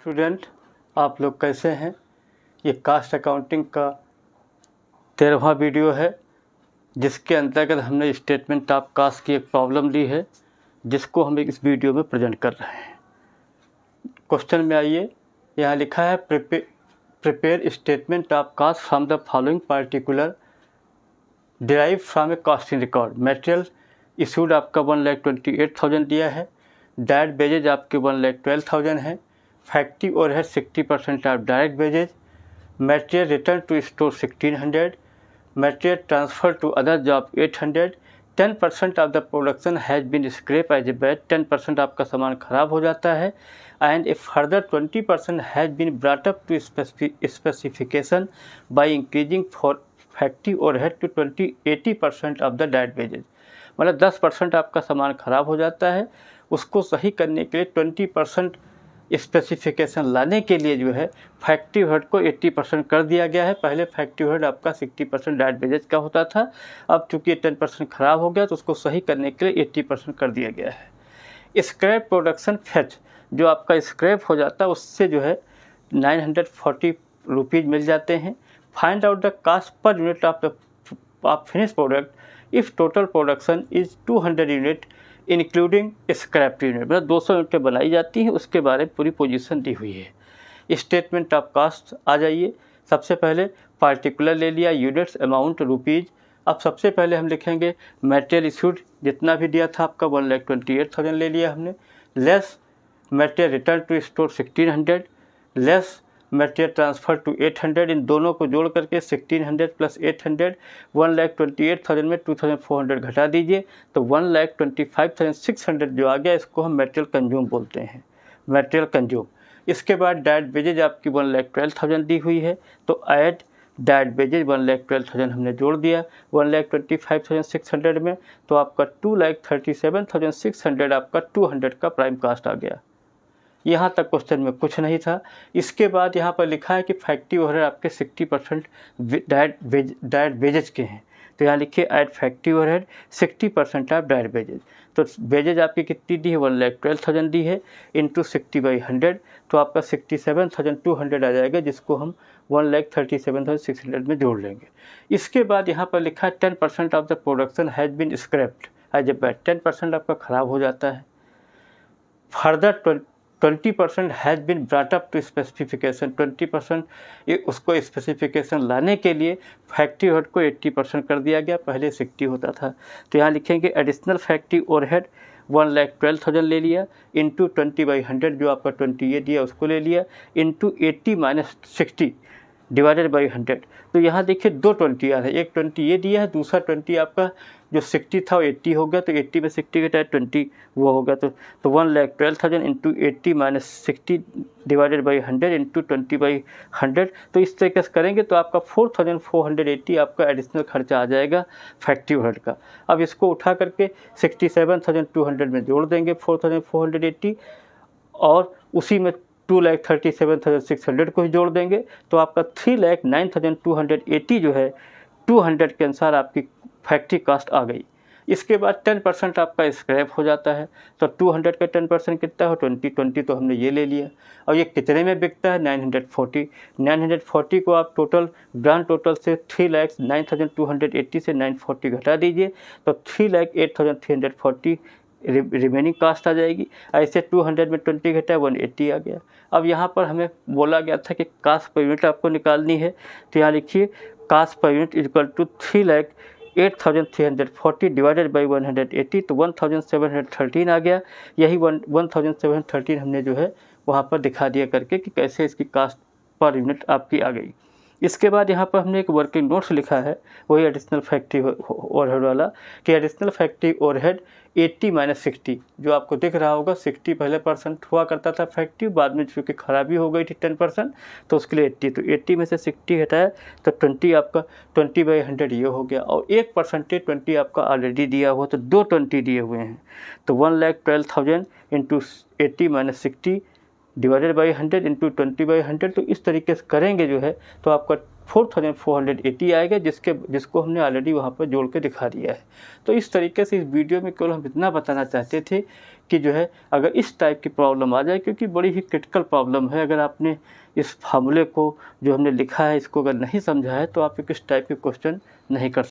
Student, आप लोग कैसे हैं। ये कास्ट अकाउंटिंग का 13वां वीडियो है, जिसके अंतर्गत हमने स्टेटमेंट ऑफ कास्ट की एक प्रॉब्लम ली है, जिसको हम इस वीडियो में प्रेजेंट कर रहे हैं। क्वेश्चन में आइए, यहाँ लिखा है prepare statement of cost from the following particular derive from a costing record. Material issued आपका 1,28,000 दिया है, डायरेक्ट वेजेज आपके 1,12,000 है, factory overhead 60% of direct wages, material return to store 1,600, material transfer to other job 800, 10% of the production has been scrap as a bad, 10% आपका सामान खराब हो जाता है, and a further 20% has been brought up to specification by increasing for factory overhead to 80% of the direct wages. मतलब 10% आपका सामान खराब हो जाता है, उसको सही करने के लिए 20% स्पेसिफिकेशन लाने के लिए जो है फैक्ट्री ओवरहेड को 80% कर दिया गया है। पहले फैक्ट्री ओवरहेड आपका 60% डायरेक्ट वेजेज का होता था, अब चूंकि 10% खराब हो गया तो उसको सही करने के लिए 80% कर दिया गया है। स्क्रैप प्रोडक्शन फेच, जो आपका स्क्रैप हो जाता है उससे जो है 940 रुपीज़ मिल जाते हैं। Find out the cost per unit of finish product if total production is 200 unit including scrap unit. मतलब 200 यूनिटें बनाई जाती हैं, उसके बारे में पूरी पोजीशन दी हुई है। स्टेटमेंट ऑफ कास्ट आ जाइए। सबसे पहले पार्टिकुलर ले लिया, यूनिट्स, अमाउंट, रुपीज़। अब सबसे पहले हम लिखेंगे मटेरियल इशूड, जितना भी दिया था आपका 1,28,000 ले लिया हमने, less material return to store 1,600, less material transfer to 800। इन दोनों को जोड़ करके 1,600 प्लस 800, 1,28,000 में 2,400 घटा दीजिए तो 1,25,600 जो आ गया, इसको हम मटेरियल कंज्यूम बोलते हैं, मटेरियल कंज्यूम। इसके बाद डायरेक्ट वेजेज आपकी 1,12,000 दी हुई है, तो ऐड डायरेक्ट वेजेज 1,12,000 हमने जोड़ दिया 1,25,600 में, तो आपका 2,37,600 आपका 200 का प्राइम कास्ट आ गया। यहाँ तक क्वेश्चन में कुछ नहीं था। इसके बाद यहाँ पर लिखा है कि फैक्ट्री ओवरहेड आपके 60% डायरेक्ट वेजेज के हैं, तो यहाँ लिखिए add factory overhead 60% of direct wages. तो वेजेज आपकी कितनी दी है, 1,12,000 दी है, इंटू 60/100, तो आपका 67,200 आ जाएगा, जिसको हम 1,37,600 में जोड़ लेंगे। इसके बाद यहाँ पर लिखा है 10% of the production has been scrapped as a bad, 10% आपका ख़राब हो जाता है। Further 20% has been brought up to specification, 20% उसको स्पेसिफिकेशन लाने के लिए फैक्ट्री ओवरहेड को 80% कर दिया गया, पहले 60 होता था। तो यहाँ लिखेंगे एडिशनल फैक्ट्री ओवरहेड 1,12,000 ले लिया, इंटू 20/100 जो आपका 20 ये दिया उसको ले लिया, इंटू 80 माइनस 60 डिवाइडेड बाई 100। तो यहाँ देखिए 2 20 आ रहा है, एक 20 ये दिया है, दूसरा 20 आपका जो 60 था वो 80 हो गया, तो 80 में 60 घटाए 20 वो हो गया, तो 1,12,000 into 80 minus 60 divided by 100 into 20/100। तो इस तरीके से करेंगे तो आपका 4,480 आपका एडिशनल खर्चा आ जाएगा फैक्ट्री ओवरहेड का। अब इसको उठा करके 67,200 में जोड़ देंगे 4,480, और उसी में 2,37,600 को ही जोड़ देंगे, तो आपका 3,09,280 जो है 200 के अनुसार आपकी फैक्ट्री कास्ट आ गई। इसके बाद 10% आपका स्क्रैप हो जाता है, तो 200 का 10% कितना हो, 20 तो हमने ये ले लिया। और ये कितने में बिकता है, 940 को आप टोटल ग्रांड टोटल से 3,09,280 से 940 घटा दीजिए, तो 3,08,340 रिमेनिंग कास्ट आ जाएगी। ऐसे 200 में 20 घटा 180 आ गया। अब यहाँ पर हमें बोला गया था कि कास्ट पर यूनिट आपको निकालनी है, तो यहाँ लिखिए cost per unit equal to 3,08,340 divided by 180, तो 1,713 आ गया। यही 1,713 हमने जो है वहाँ पर दिखा दिया करके कि कैसे इसकी कास्ट पर यूनिट आपकी आ गई। इसके बाद यहाँ पर हमने एक वर्किंग नोट्स लिखा है, वही एडिशनल फैक्ट्री ओवरहेड वाला, कि एडिशनल फैक्ट्री ओवरहेड 80 माइनस 60 जो आपको दिख रहा होगा, 60 पहले परसेंट हुआ करता था फैक्ट्री, बाद में चूँकि खराबी हो गई थी 10%, तो उसके लिए 80, तो 80 में से 60 हटाया तो 20 आपका 20/100 ये हो गया, और 1% 20 आपका ऑलरेडी दिया हुआ, तो 2 20 दिए हुए हैं, तो 1,12,000 into 80 minus 60 divided by 100 into 20/100, तो इस तरीके से करेंगे जो है तो आपका 4480 आएगा, जिसको हमने ऑलरेडी वहाँ पर जोड़ के दिखा दिया है। तो इस तरीके से इस वीडियो में केवल हम इतना बताना चाहते थे कि जो है अगर इस टाइप की प्रॉब्लम आ जाए, क्योंकि बड़ी ही क्रिटिकल प्रॉब्लम है, अगर आपने इस फार्मूले को जो हमने लिखा है इसको अगर नहीं समझा है तो आप इस टाइप के क्वेश्चन नहीं कर